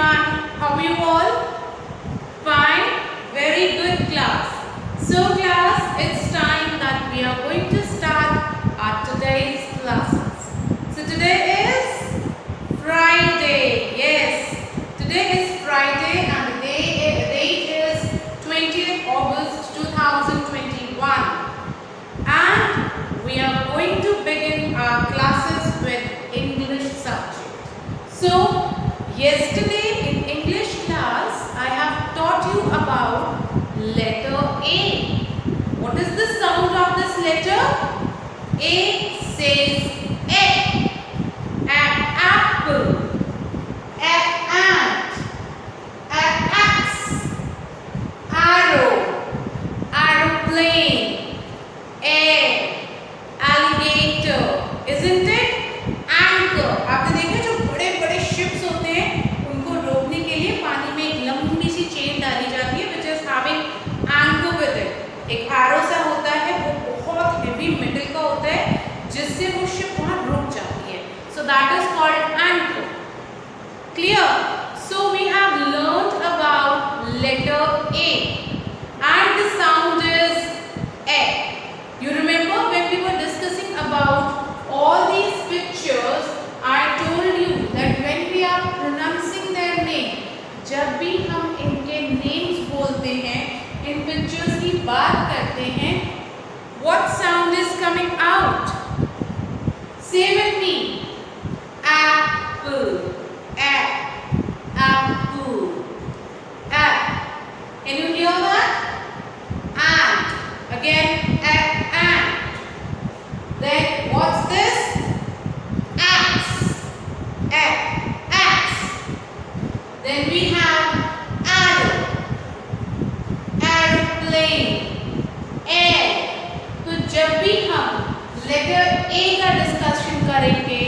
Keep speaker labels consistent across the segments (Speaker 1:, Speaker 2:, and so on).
Speaker 1: everyone. How are you all? Fine. Very good class. So class, it's time that we are going to start our today's classes. So today is Friday. Yes. Today is Friday and the date is 20th August 2021. And we are going to begin our classes with English subject. So yesterday in English class I have taught you about letter A. What is the sound of this letter? A says egg, apple, ant, axe, arrow, aeroplane, air, alligator, isn't it? Anchor. आपने देखा जो बड़े बड़े ships होते हैं उनको रोकने के लिए पानी में एक लंबी सी चेन डाली जाती है which is having anchor with it. एक एरो सा होता है, वो बहुत हेवी मेटल का होता है जिससे वो शिप वहाँ रुक जाती है. So that is called anchor. Clear? So we have learned about letter A and the sound is A. You remember when we were discussing about all these pictures, I told you that when we are pronouncing their name, जब भी हम इनके names बोलते हैं, इन pictures की बात करते हैं, what sound is coming out? Say with me. Apple, apple, ant. Can you hear that? Ant. Again, ant. Then what's this? Axe, axe. Then we have arrow, aeroplane, air. तो जब भी हम letter A का discussion करेंगे,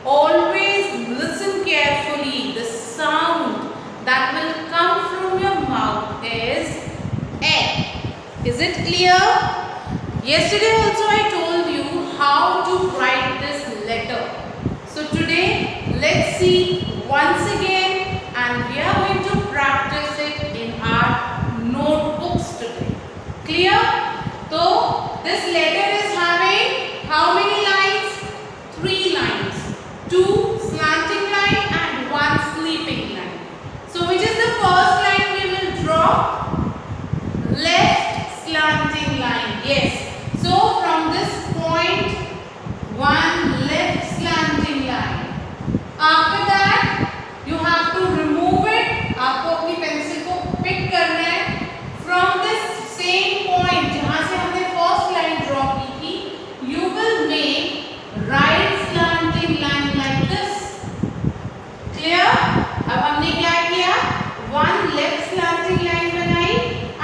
Speaker 1: always listen carefully. The sound that will come from your mouth is A. Is it clear? Yesterday also I told you how to write this letter. So today let's see once again and we are going to practice it in our notebooks today. Clear? So this letter is having how many lines? 3 lines. 2 slanting line and 1 sleeping line. So which is the first line we will draw? Left slanting line. Yes. So from this point, 1 left slanting line. After that, you have to remove it. आपको अपनी pencil को pick करना है. From this same point, जहाँ से हमने first line draw की थी, you will make right slanting line like this. Clear? अब हमने क्या किया? 1 left slanting line बनाई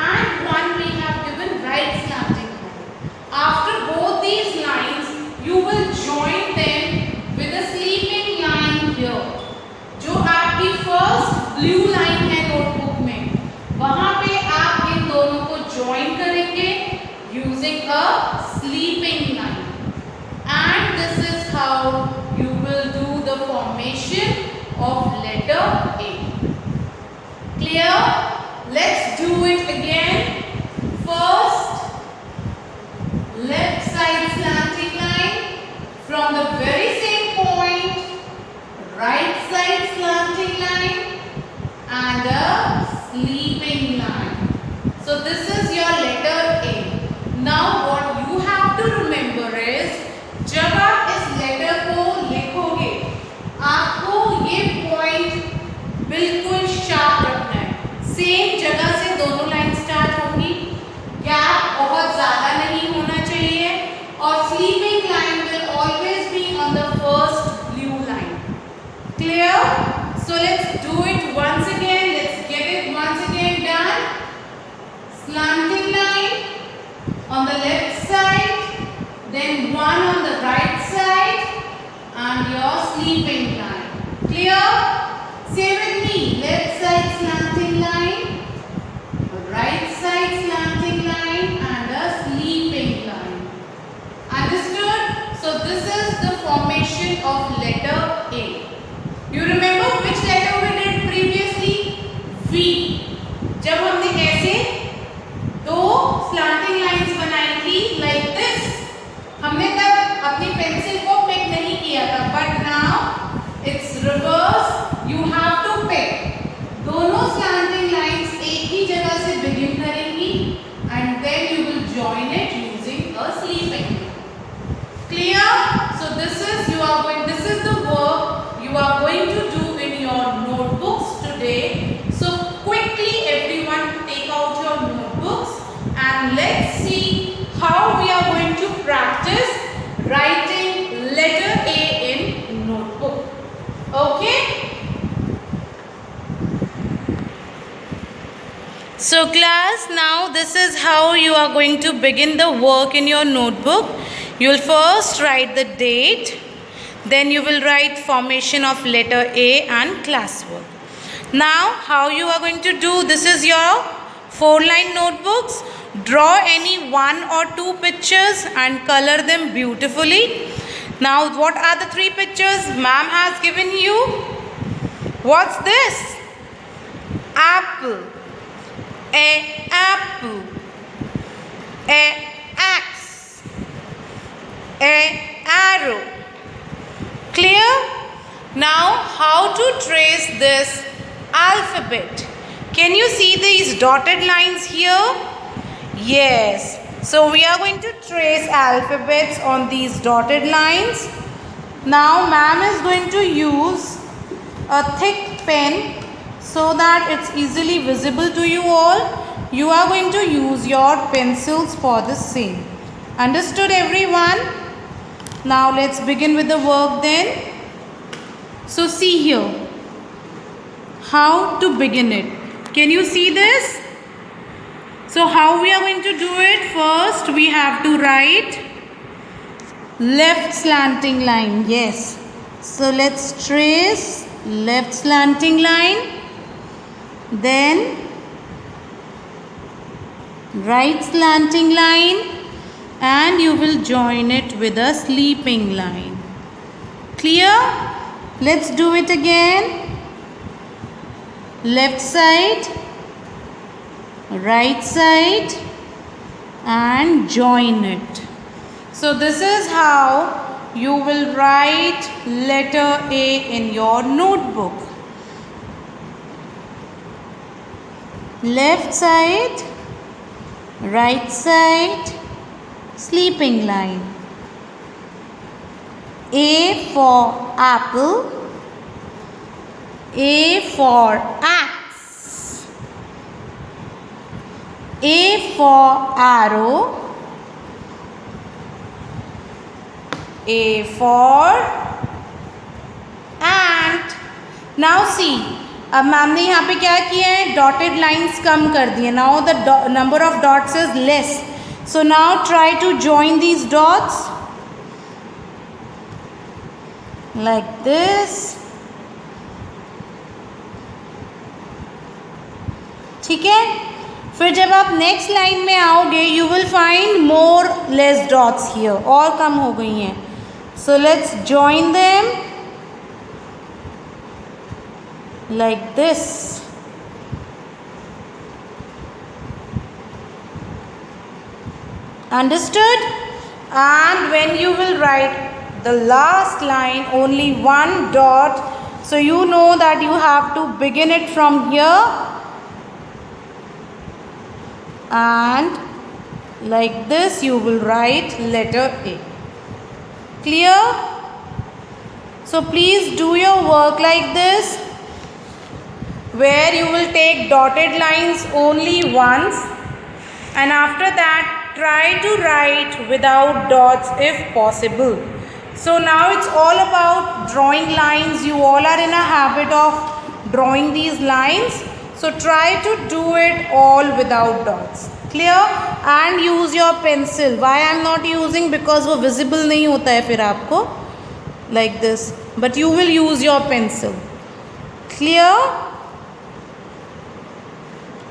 Speaker 1: and 1 we have given right slanting line. After both these lines, you will join them with a sleeping line here. जो आपकी first blue line है notebook में, वहाँ पे आप इन दोनों को join करेंगे using a sleeping line. And this is how you will do the formation of letter A. Clear? Let's do it again. First, left side slanting line. From the very same point, right side slanting line and a sleeping line. So this is your letter A. Now what you have to remember is, जब आप इस letter को लिखोगे, आपको ये point बिल्कुल sharp रखना है. Same जगह से दोनों लाइन स्टार्ट होगी. गैप बहुत ज़्यादा नहीं होना चाहिए और sleeping line will always be on the first blue line. Clear? So let's do it once again. Let's get it once again done. Slanting line on the left side, then 1 on the right side and your sleeping line. Clear? Say with me. Left side slanting line, right side slanting line and a sleeping line. Understood? So this is the formation of letter A. You remember which letter we did previously? So this is the work you are going to do in your notebooks today. So quickly everyone take out your notebooks and let's see how we are going to practice writing letter A in notebook. Okay? So class, now this is how you are going to begin the work in your notebook. You will first write the date, then you will write formation of letter A and classwork. Now how you are going to do, this is your 4-line notebooks. Draw any 1 or 2 pictures and color them beautifully. Now what are the 3 pictures ma'am has given you? What's this? Apple. A apple, a axe, a arrow. Clear? Now how to trace this alphabet? Can you see these dotted lines here? Yes. So we are going to trace alphabets on these dotted lines. Now ma'am is going to use a thick pen so that it's easily visible to you all. You are going to use your pencils for the same. Understood everyone? Now let's begin with the work then. So see here how to begin it. Can you see this? So how we are going to do it? First we have to write left slanting line. Yes. So let's trace left slanting line. Then right slanting line and you will join it with a sleeping line. Clear? Let's do it again. Left side, right side and join it. So this is how you will write letter A in your notebook. Left side, right side, sleeping line. A for apple, A for axe, A for arrow, A for ant. Now see, अब ma'am ने यहाँ पे क्या किया है, dotted lines कम कर दिए. Now the number of dots is less. So now try to join these dots like this. ठीक है. फिर जब आप नेक्स्ट लाइन में आओगे you will find more less dots here, और कम हो गई हैं. So let's join them like this. Understood? And when you will write the last line only 1 dot, so you know that you have to begin it from here and like this you will write letter A. Clear? So please do your work like this, where you will take dotted lines only once and after that try to write without dots if possible. So now it's all about drawing lines. You all are in a habit of drawing these lines. So try to do it all without dots. Clear? And use your pencil. Why I am not using? Because वो visible नहीं होता है फिर आपको like this. But you will use your pencil. Clear?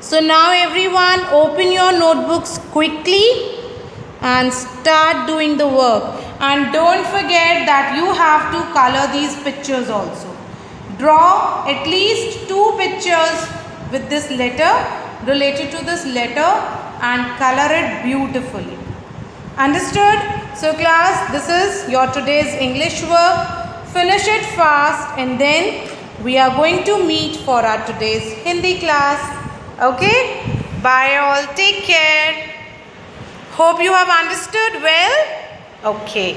Speaker 1: So now everyone open your notebooks quickly and start doing the work. And don't forget that you have to color these pictures also. Draw at least 2 pictures with this letter, related to this letter, and color it beautifully. Understood? So class, this is your today's English work. Finish it fast and then we are going to meet for our today's Hindi class. Okay? Bye all. Take care. Hope you have understood well. Okay.